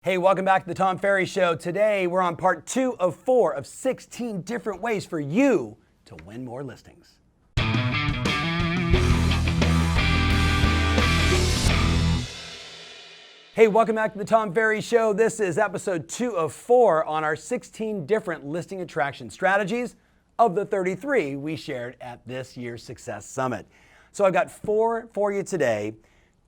Hey, welcome back to the Tom Ferry Show. Today, we're on part 2 of 4 of 16 different ways for you to win more listings. Hey, welcome back to the Tom Ferry Show. This is episode 2 of 4 on our 16 different listing attraction strategies of the 33 we shared at this year's Success Summit. So I've got 4 for you today.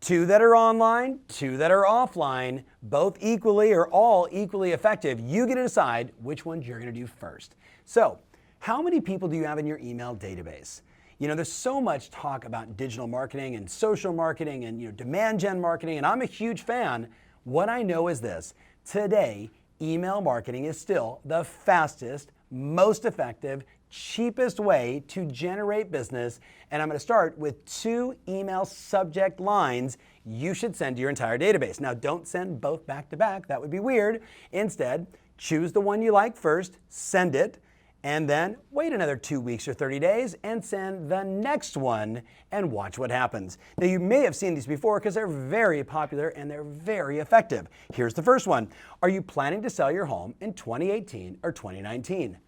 2 that are online, 2 that are offline, both equally or all equally effective. You get to decide which ones you're going to do first. So, how many people do you have in your email database? You know, there's so much talk about digital marketing and social marketing and demand gen marketing, and I'm a huge fan. What I know is this: today, email marketing is still the fastest, most effective, cheapest way to generate business, and I'm going to start with 2 email subject lines you should send to your entire database. Now, don't send both back to back. That would be weird. Instead, choose the one you like first, send it, and then wait another 2 weeks or 30 days and send the next one and watch what happens. Now, you may have seen these before because they're very popular and they're very effective. Here's the first one. Are you planning to sell your home in 2018 or 2019?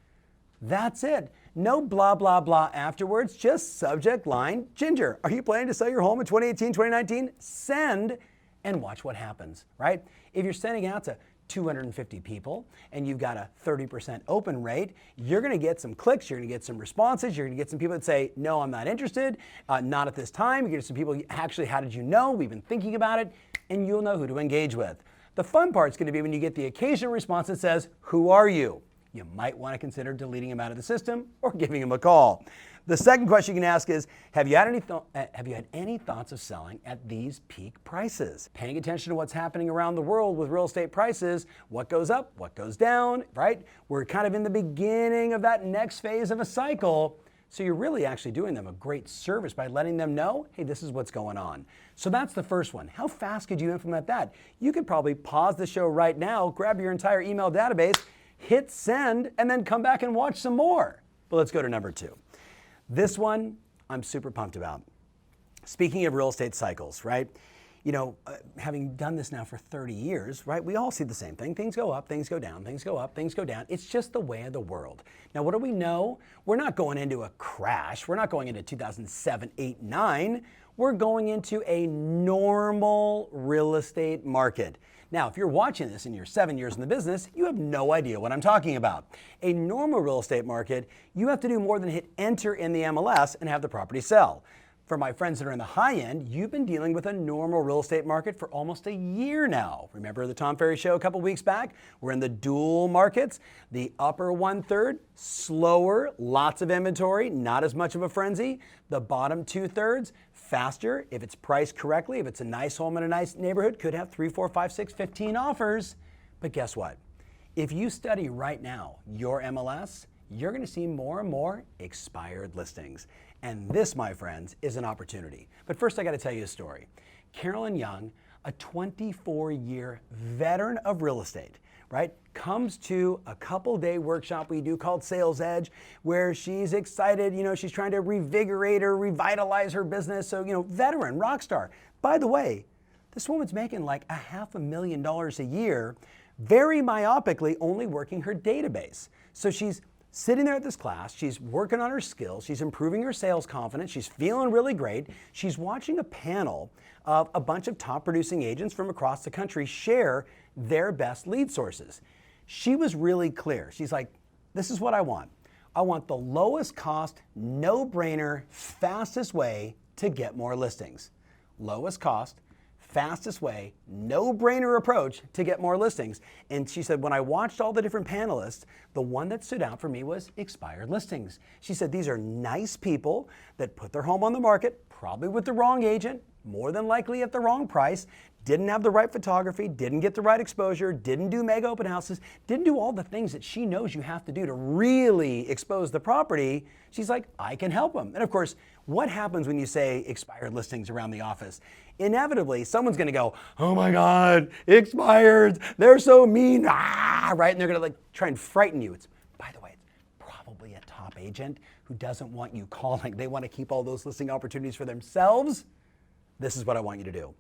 That's it. No blah, blah, blah afterwards, just subject line, Ginger. Are you planning to sell your home in 2018, 2019? Send and watch what happens, right? If you're sending out to 250 people and you've got a 30% open rate, you're going to get some clicks, you're going to get some responses, you're going to get some people that say, no, I'm not interested, not at this time. You get some people, actually, how did you know? We've been thinking about it, and you'll know who to engage with. The fun part's going to be when you get the occasional response that says, who are you? You might want to consider deleting them out of the system or giving them a call. The second question you can ask is, have you had any thoughts of selling at these peak prices? Paying attention to what's happening around the world with real estate prices, what goes up, what goes down, right? We're kind of in the beginning of that next phase of a cycle. So you're really actually doing them a great service by letting them know, hey, this is what's going on. So that's the first one. How fast could you implement that? You could probably pause the show right now, grab your entire email database, hit send, and then come back and watch some more. But let's go to number 2. This one I'm super pumped about. Speaking of real estate cycles, right? You know, having done this now for 30 years, right? We all see the same thing. Things go up, things go down, things go up, things go down. It's just the way of the world. Now, what do we know? We're not going into a crash. We're not going into 2007, 8, 9. We're going into a normal real estate market. Now, if you're watching this and you're 7 years in the business, you have no idea what I'm talking about. A normal real estate market, you have to do more than hit enter in the MLS and have the property sell. For my friends that are in the high end, you've been dealing with a normal real estate market for almost a year now. Remember the Tom Ferry Show a couple weeks back? We're in the dual markets. The upper 1/3, slower, lots of inventory, not as much of a frenzy. The bottom 2/3, faster, if it's priced correctly, if it's a nice home in a nice neighborhood, could have 3, 4, 5, 6, 15 offers. But guess what? If you study right now your MLS, you're going to see more and more expired listings. And this, my friends, is an opportunity. But first, I got to tell you a story. Carolyn Young, a 24-year veteran of real estate, right, comes to a couple-day workshop we do called Sales Edge, where she's excited. She's trying to revigorate or revitalize her business. So, veteran, rock star. By the way, this woman's making like $500,000 a year, very myopically only working her database. So she's sitting there at this class, she's working on her skills, she's improving her sales confidence, she's feeling really great. She's watching a panel of a bunch of top producing agents from across the country share their best lead sources. She was really clear. She's like, this is what I want. I want the lowest cost, no-brainer, fastest way to get more listings. Lowest cost, fastest way, no-brainer approach to get more listings. And she said, when I watched all the different panelists, the one that stood out for me was expired listings. She said, these are nice people that put their home on the market, probably with the wrong agent, more than likely at the wrong price, didn't have the right photography, didn't get the right exposure, didn't do mega open houses, didn't do all the things that she knows you have to do to really expose the property. She's like, I can help them. And of course, what happens when you say expired listings around the office? Inevitably, someone's going to go, oh my God, expired, they're so mean, right? And they're going to try and frighten you. It's, by the way, it's probably a top agent who doesn't want you calling. They want to keep all those listing opportunities for themselves. This is what I want you to do.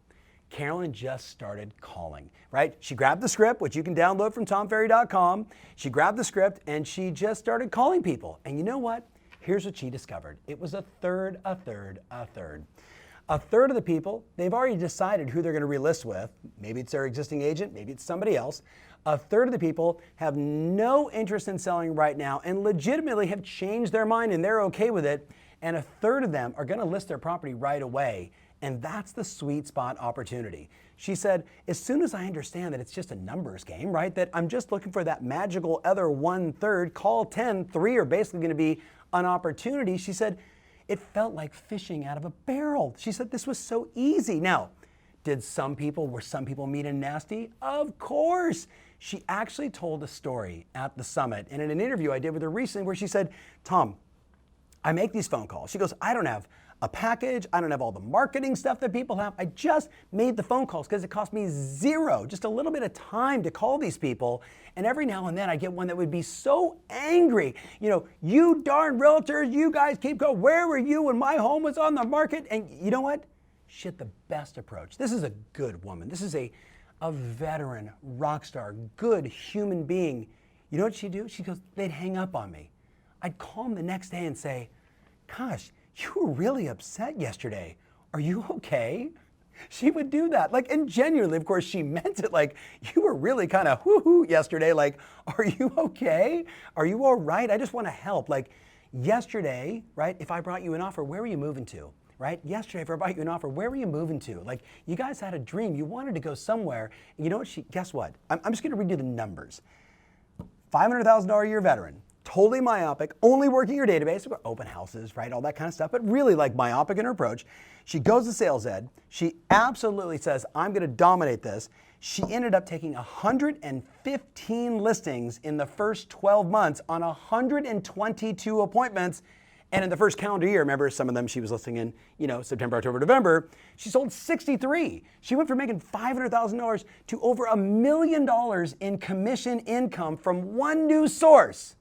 Carolyn just started calling, right? She grabbed the script, which you can download from tomferry.com. She grabbed the script and she just started calling people. And you know what? Here's what she discovered. It was a third. A third of the people, they've already decided who they're going to relist with. Maybe it's their existing agent, maybe it's somebody else. A third of the people have no interest in selling right now and legitimately have changed their mind and they're okay with it. And a third of them are going to list their property right away. And that's the sweet spot opportunity. She said, as soon as I understand that it's just a numbers game, right? That I'm just looking for that magical other 1/3, call 10, 3 are basically going to be an opportunity. She said, it felt like fishing out of a barrel. She said, this was so easy. Now, were some people mean and nasty? Of course. She actually told a story at the summit and in an interview I did with her recently where she said, Tom, I make these phone calls. She goes, I don't have a package. I don't have all the marketing stuff that people have. I just made the phone calls because it cost me zero, just a little bit of time to call these people. And every now and then I get one that would be so angry. You know, you darn realtors, you guys keep going. Where were you when my home was on the market? And you know what? She had the best approach. This is a good woman. This is a veteran, rock star, good human being. You know what she'd do? She goes, they'd hang up on me. I'd call them the next day and say, gosh, you were really upset yesterday. Are you okay? She would do that. Like, and genuinely, of course, she meant it. Like, you were really kind of whoo-hoo yesterday. Like, are you okay? Are you all right? I just want to help. Like, yesterday, right, if I brought you an offer, where were you moving to? Right? Yesterday, if I brought you an offer, where were you moving to? Like, you guys had a dream. You wanted to go somewhere. And you know what? Guess what? I'm just going to read you the numbers. $500,000 a year veteran. Totally myopic, only working your database, open houses, right, all that kind of stuff, but really like myopic in her approach. She goes to sales ed. She absolutely says, I'm going to dominate this. She ended up taking 115 listings in the first 12 months on 122 appointments. And in the first calendar year, remember some of them she was listing in, September, October, November, she sold 63. She went from making $500,000 to over $1 million in commission income from one new source.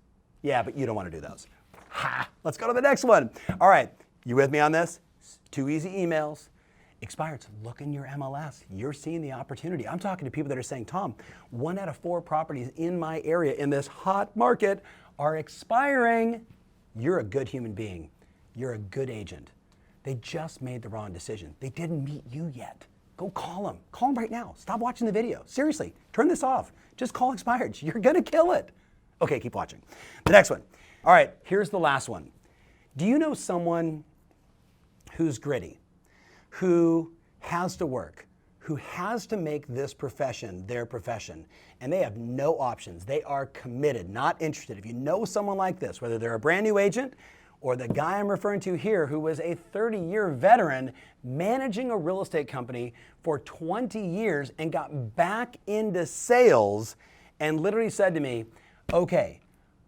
Yeah, but you don't want to do those. Ha! Let's go to the next one. All right, you with me on this? 2 easy emails. Expireds, look in your MLS. You're seeing the opportunity. I'm talking to people that are saying, Tom, 1 out of 4 properties in my area in this hot market are expiring. You're a good human being. You're a good agent. They just made the wrong decision. They didn't meet you yet. Go call them. Call them right now. Stop watching the video. Seriously, turn this off. Just call expireds. You're going to kill it. Okay, keep watching. The next one. All right, here's the last one. Do you know someone who's gritty, who has to work, who has to make this profession their profession, and they have no options? They are committed, not interested. If you know someone like this, whether they're a brand new agent or the guy I'm referring to here who was a 30-year veteran managing a real estate company for 20 years and got back into sales and literally said to me, okay,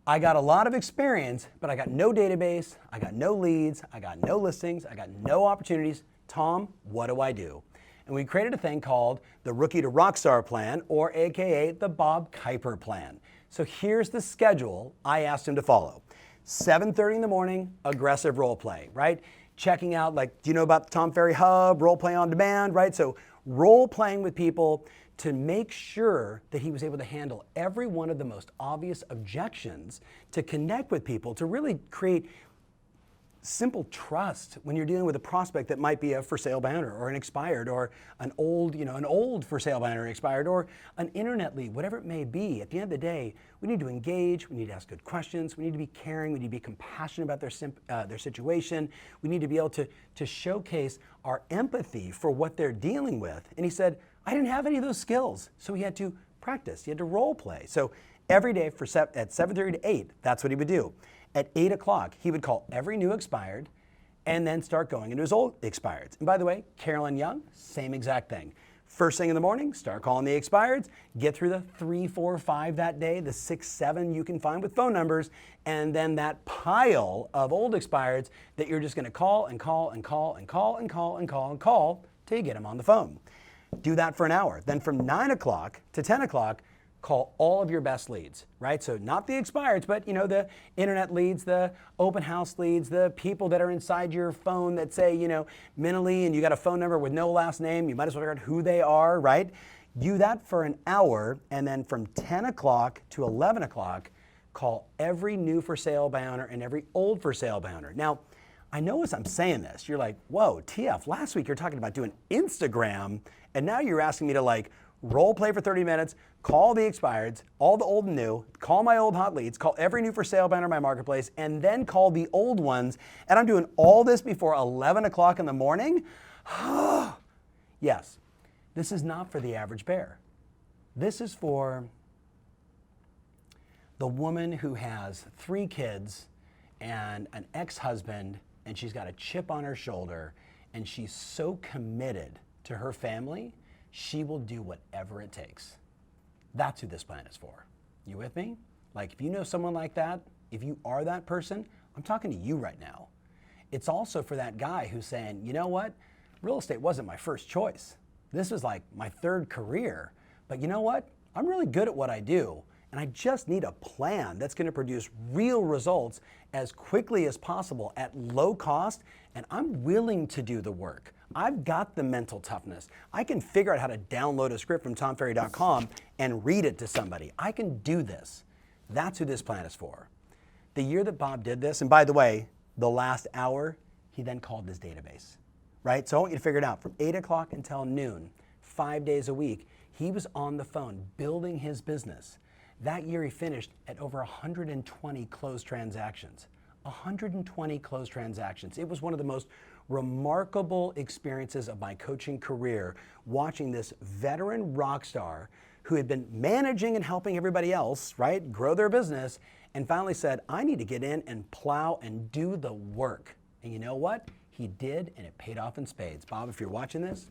I got a lot of experience, but I got no database, I got no leads, I got no listings, I got no opportunities. Tom, what do I do? And we created a thing called the Rookie to Rockstar Plan, or AKA the Bob Kuiper Plan. So here's the schedule I asked him to follow. 7:30 in the morning, aggressive role play, right? Checking out, like, do you know about the Tom Ferry Hub, role play on demand, right? So role playing with people to make sure that he was able to handle every one of the most obvious objections, to connect with people, to really create simple trust when you're dealing with a prospect that might be a for sale banner or an expired or an old for sale banner expired or an internet lead, whatever it may be. At the end of the day, we need to engage, we need to ask good questions, we need to be caring, we need to be compassionate about their situation, we need to be able to showcase our empathy for what they're dealing with. And he said, I didn't have any of those skills, so he had to practice, he had to role play. So every day at 7:30 to 8, that's what he would do. At 8 o'clock, he would call every new expired and then start going into his old expireds. And by the way, Carolyn Young, same exact thing. First thing in the morning, start calling the expireds, get through the 3, 4, 5 that day, the 6, 7 you can find with phone numbers, and then that pile of old expireds that you're just gonna call and call and call and call and call and call and call till you get them on the phone. Do that for an hour. Then from 9 o'clock to 10 o'clock, call all of your best leads, right? So not the expireds, but the internet leads, the open house leads, the people that are inside your phone that say, mentally, and you got a phone number with no last name, you might as well figure out who they are, right? Do that for an hour, and then from 10 o'clock to 11 o'clock, call every new for sale by owner and every old for sale by owner. Now, I know as I'm saying this, you're like, whoa, TF, last week you're talking about doing Instagram, and now you're asking me to role play for 30 minutes, call the expireds, all the old and new, call my old hot leads, call every new for sale banner in my marketplace, and then call the old ones, and I'm doing all this before 11 o'clock in the morning? Yes, this is not for the average bear. This is for the woman who has 3 kids and an ex-husband, and she's got a chip on her shoulder, and she's so committed to her family, she will do whatever it takes. That's who this plan is for. You with me? If you know someone like that, if you are that person, I'm talking to you right now. It's also for that guy who's saying, you know what? Real estate wasn't my first choice. This was my 3rd career. But you know what? I'm really good at what I do. And I just need a plan that's going to produce real results as quickly as possible at low cost, and I'm willing to do the work. I've got the mental toughness. I can figure out how to download a script from TomFerry.com and read it to somebody. I can do this. That's who this plan is for. The year that Bob did this, and by the way, the last hour, he then called his database, right? So I want you to figure it out. From 8 o'clock until noon, 5 days a week, he was on the phone building his business. That year he finished at over 120 closed transactions. 120 closed transactions. It was one of the most remarkable experiences of my coaching career, watching this veteran rock star who had been managing and helping everybody else, right, grow their business, and finally said, I need to get in and plow and do the work. And you know what? He did, and it paid off in spades. Bob, if you're watching this,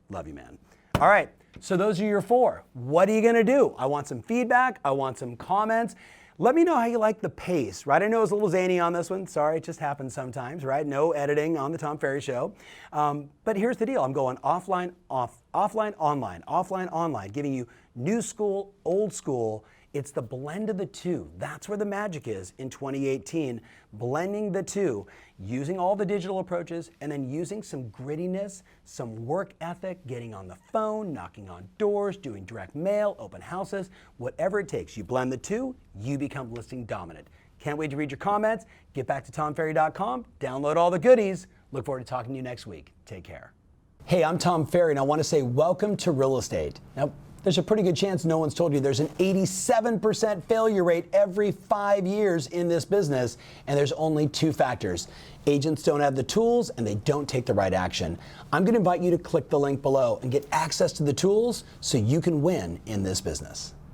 love you, man. All right, so those are your 4. What are you gonna do? I want some feedback, I want some comments. Let me know how you like the pace, right? I know it's a little zany on this one. Sorry, it just happens sometimes, right? No editing on the Tom Ferry Show. But here's the deal. I'm going offline, offline, online, giving you new school, old school. It's the blend of the two. That's where the magic is in 2018, blending the two, using all the digital approaches and then using some grittiness, some work ethic, getting on the phone, knocking on doors, doing direct mail, open houses, whatever it takes. You blend the two, you become listing dominant. Can't wait to read your comments. Get back to TomFerry.com, download all the goodies. Look forward to talking to you next week. Take care. Hey, I'm Tom Ferry, and I want to say welcome to real estate. Now, there's a pretty good chance no one's told you there's an 87% failure rate every 5 years in this business, and there's only 2 factors. Agents don't have the tools and they don't take the right action. I'm going to invite you to click the link below and get access to the tools so you can win in this business.